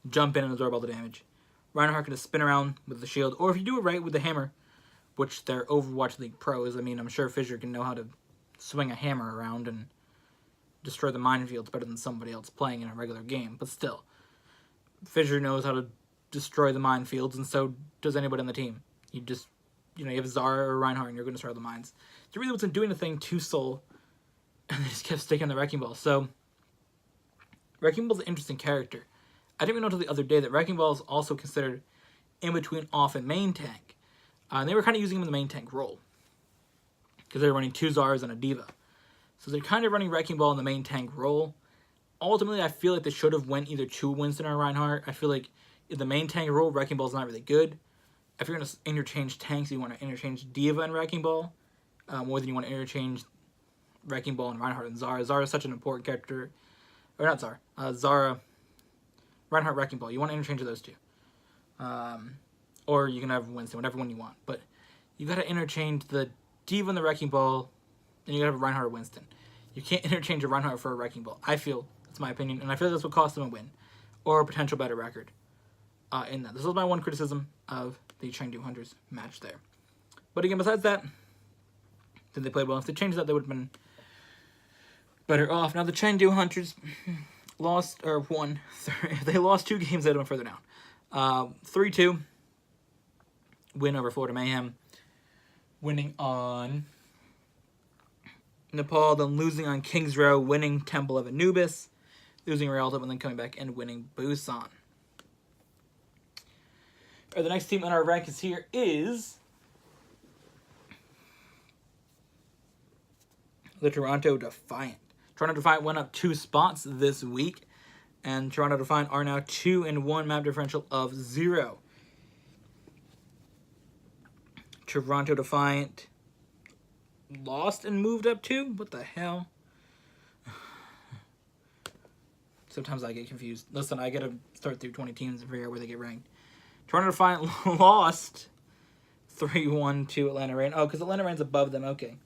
jump in and absorb all the damage. Reinhardt can just spin around with the shield. Or if you do it right with the hammer, which they're Overwatch League pros. I mean, I'm sure Fissure can know how to swing a hammer around and destroy the minefields better than somebody else playing in a regular game. But still, Fissure knows how to destroy the minefields, and so does anybody on the team. You just, you have Zara or Reinhardt, and you're going to destroy the mines. They really wasn't doing anything to Seoul, and they just kept sticking the Wrecking Ball. So, Wrecking Ball's an interesting character. I didn't even know until the other day that Wrecking Ball is also considered in between off and main tank. And they were kind of using him in the main tank role, because they were running 2 Zaras and a Diva. So they're kind of running Wrecking Ball in the main tank role. Ultimately, I feel like they should have went either to Winston or Reinhardt. I feel like in the main tank role, Wrecking Ball's not really good. if you're going to interchange tanks, you want to interchange Diva and Wrecking Ball more than you want to interchange Wrecking Ball and Reinhardt and Zara. Zara is such an important character. Or not Zara. Zara, Reinhardt, Wrecking Ball. You want to interchange those two. Or you can have Winston, whatever one you want. But you got to interchange the Diva and the Wrecking Ball, then you got to have a Reinhardt or Winston. You can't interchange a Reinhardt for a Wrecking Ball. I feel, that's my opinion, and I feel that's what cost them a win. Or a potential better record in that. This was my one criticism of the Chengdu Hunters match there. But again, besides that, then they played well. If they changed that, they would have been better off. Now the Chengdu Hunters lost, or won. They lost 2 games, they went further down. 3-2 win over Florida Mayhem. Winning on Nepal, then losing on Kings Row, winning Temple of Anubis, losing Rialto, and then coming back and winning Busan. The next team on our rankings here is the Toronto Defiant. Toronto Defiant went up 2 spots this week, and Toronto Defiant are now 2-1 map differential of 0. Toronto Defiant lost and moved up 2? What the hell? Sometimes I get confused. Listen, I gotta start through 20 teams and figure out where they get ranked. Toronto Defiant lost 3-1 to Atlanta Reign. Oh, because Atlanta Reign's above them. Okay.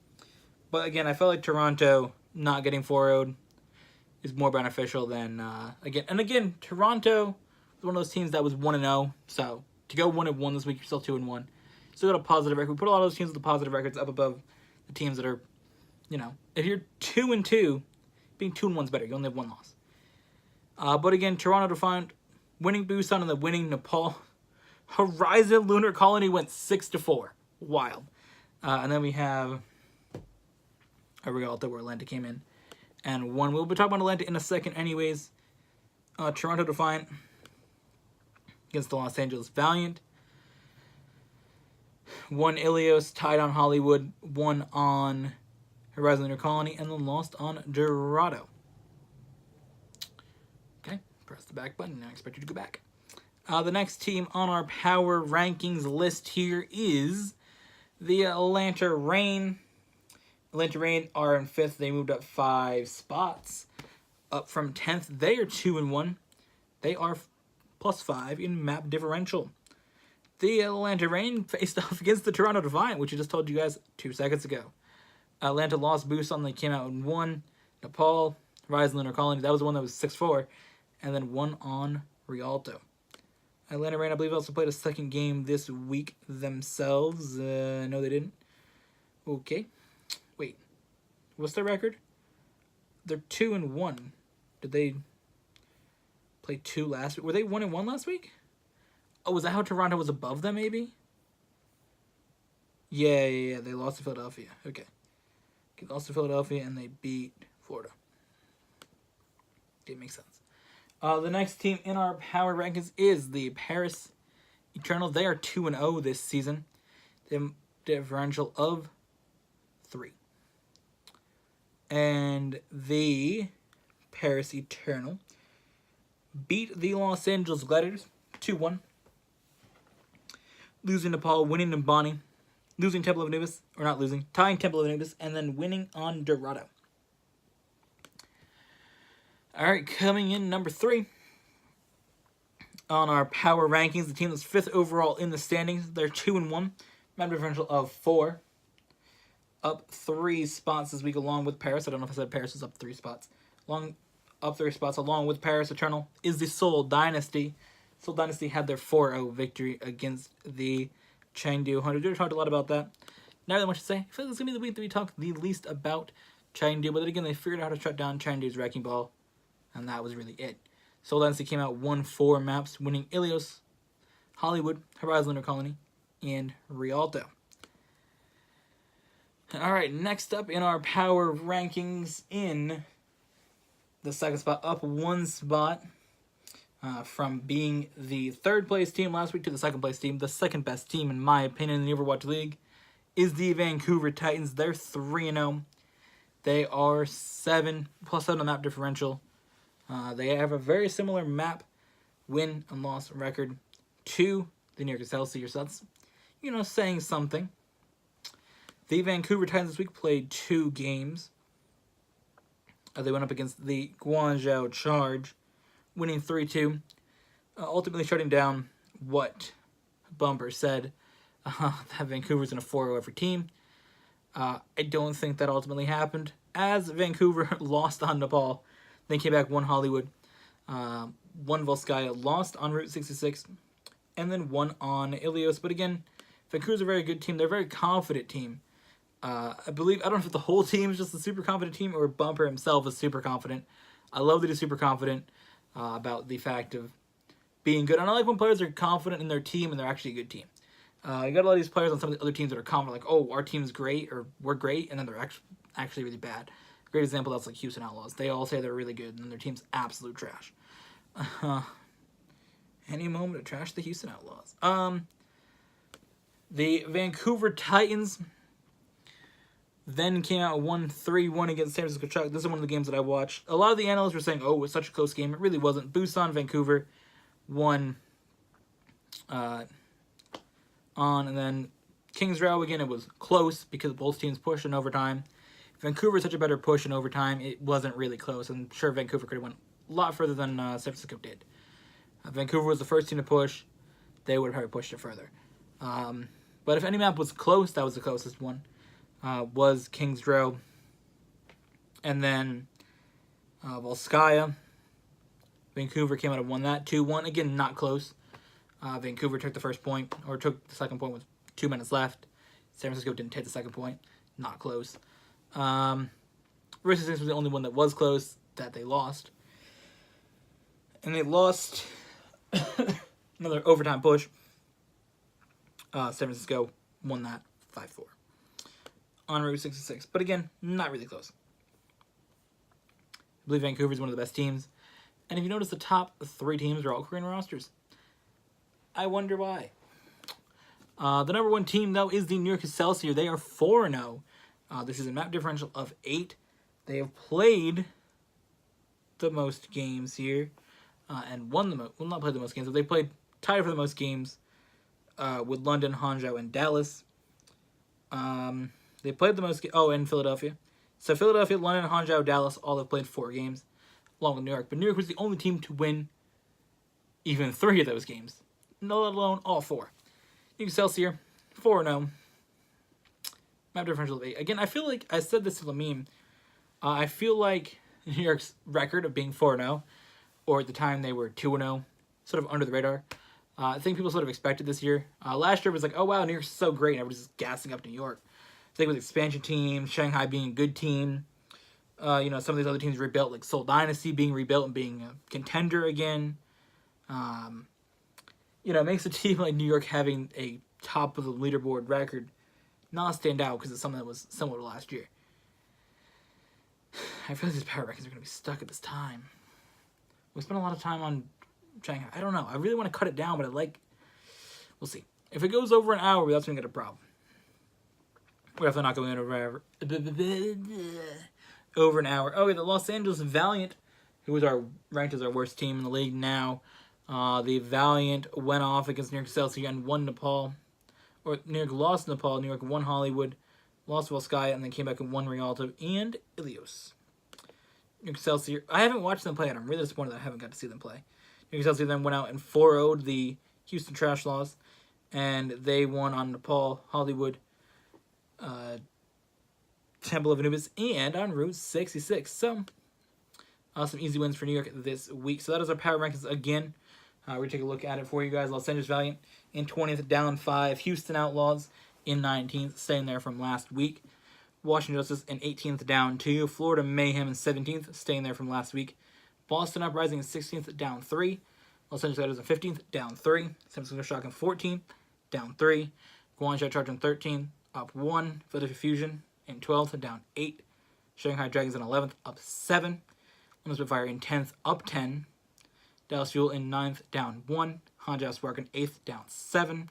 But again, I felt like Toronto not getting 4-0'd is more beneficial than, again, Toronto was one of those teams that was 1-0. So, to go 1-1 this week, you're still 2-1. Still got a positive record. We put a lot of those teams with the positive records up above the teams that are, if you're 2-2, being 2-1 is better. You only have 1 loss. But again, Toronto Defiant winning Busan and then winning Nepal. Horizon Lunar Colony went 6-4. Wild. And then we have a Rialto where Atlanta came in and won. We'll be talking about Atlanta in a second anyways. Toronto Defiant against the Los Angeles Valiant. 1 Ilios, tied on Hollywood, 1 on Horizon Lunar Colony, and then lost on Dorado. Okay, press the back button. Now I expect you to go back. The next team on our power rankings list here is the Atlanta Reign. Atlanta Reign are in 5th. They moved up 5 spots. Up from 10th. They are 2-1. They are +5 in map differential. The Atlanta Reign faced off against the Toronto Defiant, which I just told you guys 2 seconds ago. Atlanta lost Busan. They came out and won. Nepal, Horizon Lunar Colony. That was the one that was 6-4. And then 1 on Rialto. Atlanta Reign, I believe, also played a second game this week themselves. No, they didn't. Okay. Wait. What's their record? They're 2-1. Did they play 2 last week? Were they 1-1 last week? Oh, was that how Toronto was above them, maybe? Yeah. They lost to Philadelphia. Okay. They lost to Philadelphia, and they beat Florida. It makes sense. The next team in our power rankings is the Paris Eternal. They are 2-0 this season. They have a differential of 3. And the Paris Eternal beat the Los Angeles Gladiators 2-1. Losing Nepal, winning Nimbani, losing Temple of Anubis, or not losing, tying Temple of Anubis, and then winning on Dorado. Alright, coming in number 3 on our power rankings, the team that's 5th overall in the standings. They're 2-1, map differential of 4. Up 3 spots this week along with Paris. I don't know if I said Paris was up 3 spots. Up 3 spots along with Paris Eternal is the Seoul Dynasty. Seoul Dynasty had their 4-0 victory against the Chengdu Hunters. We talked a lot about that. Not really much to say. I feel like this is going to be the week that we talk the least about Chengdu. But then again, they figured out how to shut down Chengdu's Wrecking Ball. And that was really it. Seoul Dynasty came out 1-4 maps, winning Ilios, Hollywood, Horizon Lunar Colony, and Rialto. Alright, next up in our power rankings in the 2nd spot, up 1 spot. From being the 3rd place team last week to the 2nd place team. The 2nd best team, in my opinion, in the Overwatch League is the Vancouver Titans. They're 3-0. They are +7 on map differential. They have a very similar map win and loss record to the New York Excelsior. So that's saying something. The Vancouver Titans this week played 2 games. They went up against the Guangzhou Charge, winning 3-2. Ultimately shutting down what Bumper said, that Vancouver's in a 4-0 every team. I don't think that ultimately happened, as Vancouver lost on Nepal, then came back, won Hollywood, won Volskaya, lost on Route 66, and then won on Deviious. But again, Vancouver's a very good team. They're a very confident team. I don't know if the whole team is just a super confident team or Bumper himself is super confident. I love that he's super confident about the fact of being good. And I like when players are confident in their team and they're actually a good team. You got a lot of these players on some of the other teams that are confident, like, oh, our team's great, or we're great, and then they're actually really bad. Great example, that's like Houston Outlaws. They all say they're really good, and then their team's absolute trash. Any moment to trash the Houston Outlaws. The Vancouver Titans then came out 1-3-1 against San Francisco Chuck. This is one of the games that I watched. A lot of the analysts were saying, oh, it was such a close game. It really wasn't. Busan, Vancouver won and then Kings Row, again, it was close because both teams pushed in overtime. Vancouver is such a better push in overtime, it wasn't really close. I'm sure Vancouver could have went a lot further than San Francisco did. Vancouver was the first team to push. They would have probably pushed it further. But if any map was close, that was the closest one. Was Kings Row. And then Volskaya. Vancouver came out and won that 2-1. Again, not close. Vancouver took the first point, or took the second point with 2 minutes left. San Francisco didn't take the second point. Not close. Route 66 was the only one that was close that they lost. And they lost another overtime push. San Francisco won that 5-4 on Route 66. But again, not really close. I believe Vancouver is one of the best teams. And if you notice, the top 3 teams are all Korean rosters. I wonder why. The number 1 team, though, is the New York Excelsior. They are 4-0. This is a map differential of 8. They have played the most games here and won the most. Well, not played the most games, but they played tied for the most games with London, Hangzhou, and Dallas. They played the most. And Philadelphia. So Philadelphia, London, Hangzhou, Dallas all have played 4 games, along with New York. But New York was the only team to win even 3 of those games, let alone all 4. Excelsior, 4-0. Map differential of 8. Again, I feel like, I said this to Lamine, I feel like New York's record of being 4-0, or at the time they were 2-0, sort of under the radar. I think people sort of expected this year. Last year was like, oh wow, New York's so great, and everybody's just gassing up New York. I think with expansion teams, Shanghai being a good team, some of these other teams rebuilt, like Seoul Dynasty being rebuilt and being a contender again. It makes a team like New York having a top of the leaderboard record not stand out because it's something that was similar to last year. I feel like these power rankings are going to be stuck at this time. We spent a lot of time on Shanghai. I don't know. I really want to cut it down, but we'll see. If it goes over an hour, that's going to get a problem. We're definitely not going over an hour. Okay, the Los Angeles Valiant, who was ranked as our worst team in the league now. The Valiant went off against New York Excelsior and won Nepal. Or New York lost Nepal. New York won Hollywood, lost Volskaya, and then came back and won Rialto and Deviious. New York Excelsior, I haven't watched them play, and I'm really disappointed that I haven't got to see them play. New York Excelsior then went out and 4-0'd the Houston Trash Laws, and they won on Nepal, Hollywood, Temple of Anubis, and on Route 66. So, some easy wins for New York this week. So that is our power rankings again. We're going to take a look at it for you guys. Los Angeles Valiant in 20th, down 5. Houston Outlaws in 19th, staying there from last week. Washington Justice in 18th, down 2. Florida Mayhem in 17th, staying there from last week. Boston Uprising in 16th, down 3. Los Angeles Raiders in 15th, down 3. San Francisco Shock in 14th, down 3. Guangzhou Charge in 13th, up 1. Philadelphia Fusion in 12th, down 8. Shanghai Dragons in 11th, up 7. London Spitfire in 10th, up 10. Dallas Fuel in 9th, down 1. Hangzhou Spark in 8th, down 7.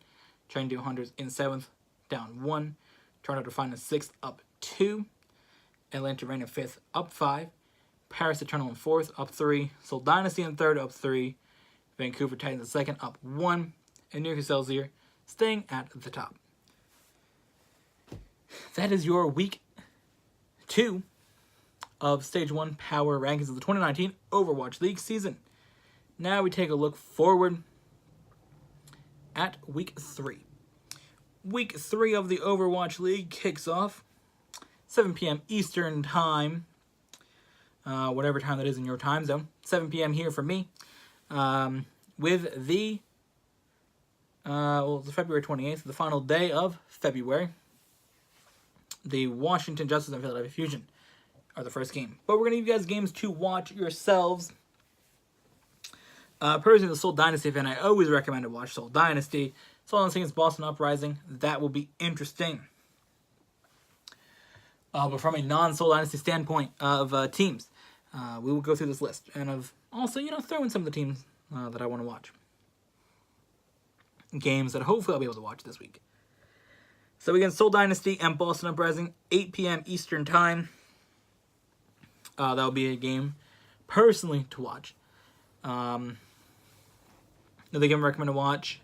Chengdu Hunters in 7th, down 1. Toronto Define in 6th, up 2. Atlanta Rain in 5th, up 5. Paris Eternal in 4th, up 3. Seoul Dynasty in 3rd, up 3. Vancouver Titans in 2nd, up 1. And New York Excelsior staying at the top. That is your week 2 of Stage 1 Power Rankings of the 2019 Overwatch League season. Now we take a look forward at week 3. Week 3 of the Overwatch League kicks off 7 p.m. Eastern Time, whatever time that is in your time zone. 7 p.m. here for me, with the February 28th, the final day of February. The Washington Justice and Philadelphia Fusion are the first game. But we're going to give you guys games to watch yourselves. Personally, the Seoul Dynasty fan, I always recommend to watch Seoul Dynasty. Seoul Dynasty against Boston Uprising. That will be interesting. But from a non-Seoul Dynasty standpoint of teams, we will go through this list. And of also, throw in some of the teams that I want to watch. Games that hopefully I'll be able to watch this week. So again, Seoul Dynasty and Boston Uprising, 8 p.m. Eastern Time. That will be a game, personally, to watch. Another game I recommend to watch,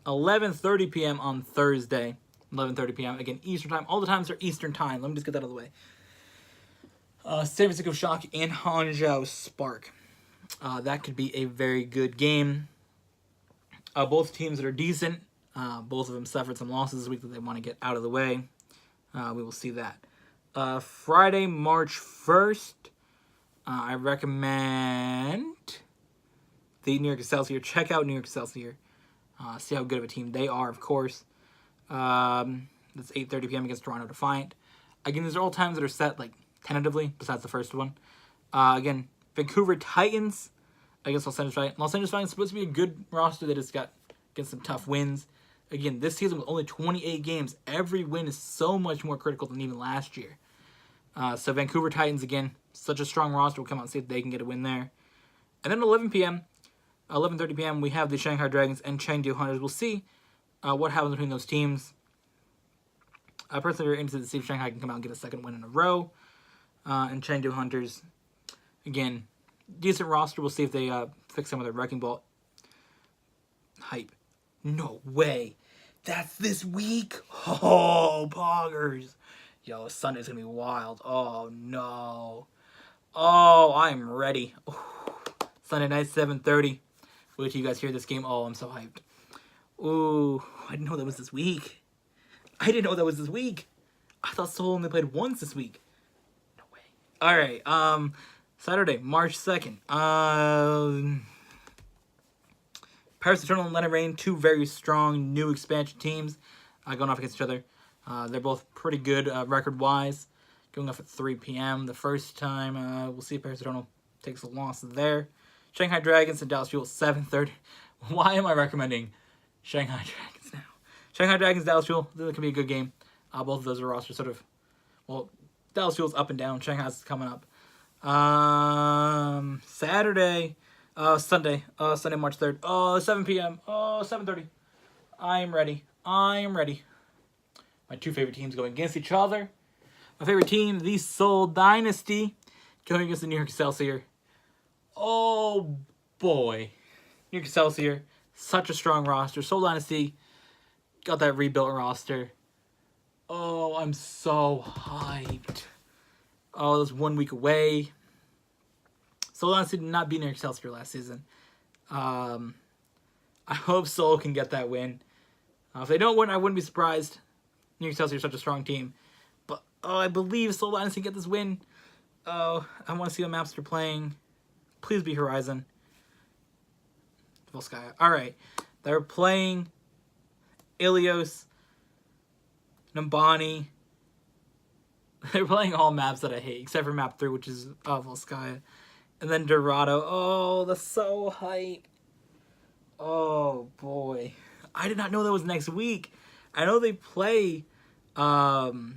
11:30 p.m. on Thursday. 11:30 p.m. Again, Eastern Time. All the times are Eastern Time. Let me just get that out of the way. San Francisco Shock and Hangzhou Spark. That could be a very good game. Both teams that are decent. Both of them suffered some losses this week that they want to get out of the way. We will see that. Friday, March 1st, I recommend the New York Excelsior. Check out New York Excelsior. See how good of a team they are, of course. That's 8:30 p.m. against Toronto Defiant. Again, these are all times that are set, tentatively, besides the first one. Again, Vancouver Titans against Los Angeles Valiant. Los Angeles Valiant is supposed to be a good roster. They just got against some tough wins. Again, this season with only 28 games, every win is so much more critical than even last year. So Vancouver Titans, again, such a strong roster. We'll come out and see if they can get a win there. And then 11:30 p.m., we have the Shanghai Dragons and Chengdu Hunters. We'll see what happens between those teams. I personally very interested to see if Shanghai can come out and get a second win in a row. And Chengdu Hunters, again, decent roster. We'll see if they fix some of their Wrecking Ball hype. No way. That's this week? Oh, poggers. Yo, Sunday's going to be wild. Oh, no. Oh, I'm ready. Oh, Sunday night, 7:30. Wait till you guys hear this game. Oh, I'm so hyped. Ooh, I didn't know that was this week. I thought Seoul only played once this week. No way. All right. Saturday, March 2nd. Paris Eternal and Leonard Rain, two very strong new expansion teams going off against each other. They're both pretty good record-wise. Going off at 3 p.m. the first time. We'll see if Paris Eternal takes a loss there. Shanghai Dragons and Dallas Fuel, 7:30. Why am I recommending Shanghai Dragons now? Shanghai Dragons, Dallas Fuel, that could be a good game. Both of those are rosters sort of, Dallas Fuel's up and down. Shanghai's coming up. Sunday, March 3rd. 7 p.m. 7:30. I am ready. My two favorite teams going against each other. My favorite team, the Seoul Dynasty, going against the New York Excelsior. Oh, boy. New York Excelsior, such a strong roster. Seoul Dynasty got that rebuilt roster. Oh, I'm so hyped. Oh, it was 1 week away. Seoul Dynasty did not beat New York Excelsior last season. I hope Seoul can get that win. If they don't win, I wouldn't be surprised. New York Excelsior is such a strong team. But, I believe Seoul Dynasty can get this win. I want to see what maps they're playing. Please be Horizon. Volskaya. Alright. They're playing Ilios, Nambani. They're playing all maps that I hate, except for map 3, which is Volskaya. And then Dorado. Oh, that's so hype. Oh, boy. I did not know that was next week. I know they play New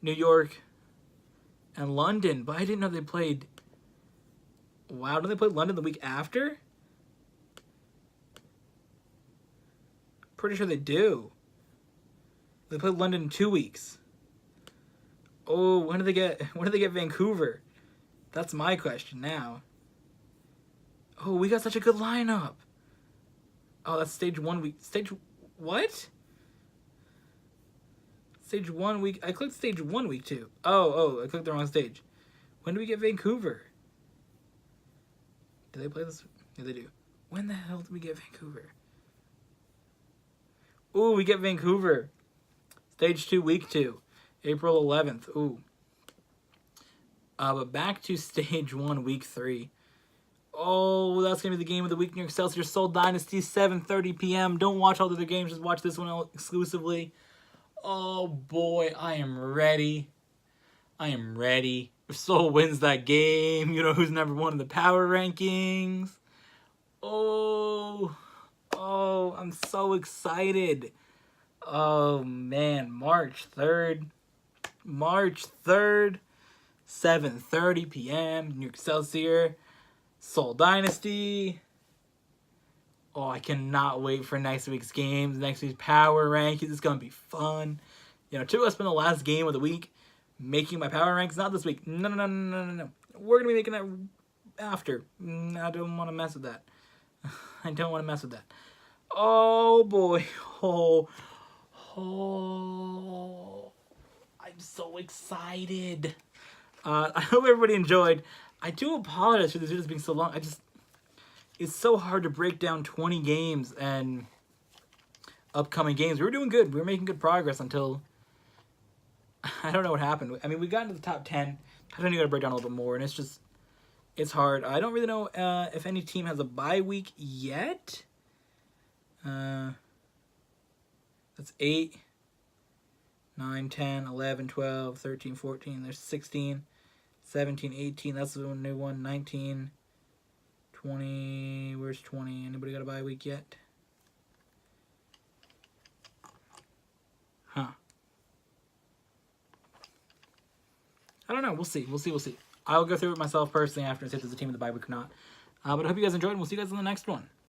York and London, but I didn't know they played... Wow, did they play London the week after? Pretty sure they do. They played London in 2 weeks. Oh, when do they get Vancouver? That's my question now. Oh, we got such a good lineup. Oh, that's stage 1 week. What? Stage 1, week... I clicked stage 1, week 2. Oh, I clicked the wrong stage. When do we get Vancouver? Do they play this? Yeah, they do. When the hell do we get Vancouver? Ooh, we get Vancouver. Stage 2, week 2. April 11th. Ooh. But back to stage 1, week 3. Oh, that's going to be the game of the week. New Excelsior Seoul Dynasty, 7:30 p.m. Don't watch all the other games. Just watch this one exclusively. Oh, boy. I am ready. I am ready. If Seoul wins that game, you know who's number 1 in the power rankings. Oh, I'm so excited. Oh, man. March 3rd. March 3rd. 7:30 p.m. New Excelsior. Seoul Dynasty. Oh, I cannot wait for next week's games. Next week's power rankings. It's going to be fun. You know, today has been the last game of the week. Making my power ranks. Not this week. No. We're going to be making that after. I don't want to mess with that. I don't want to mess with that. Oh, boy. Oh. I'm so excited. I hope everybody enjoyed. I do apologize for this video being so long. It's so hard to break down 20 games and upcoming games. We were doing good. We were making good progress until I don't know what happened. I mean, we got into the top 10. I think you got to break down a little bit more, and it's hard. I don't really know if any team has a bye week yet. That's 8, 9, 10, 11, 12, 13, 14. There's 16. 17, 18, that's the new one. 19, 20, where's 20? Anybody got a bye week yet? Huh. I don't know. We'll see. I'll go through it myself personally after and see if there's a team in the bye week or not. But I hope you guys enjoyed, and we'll see you guys in the next one.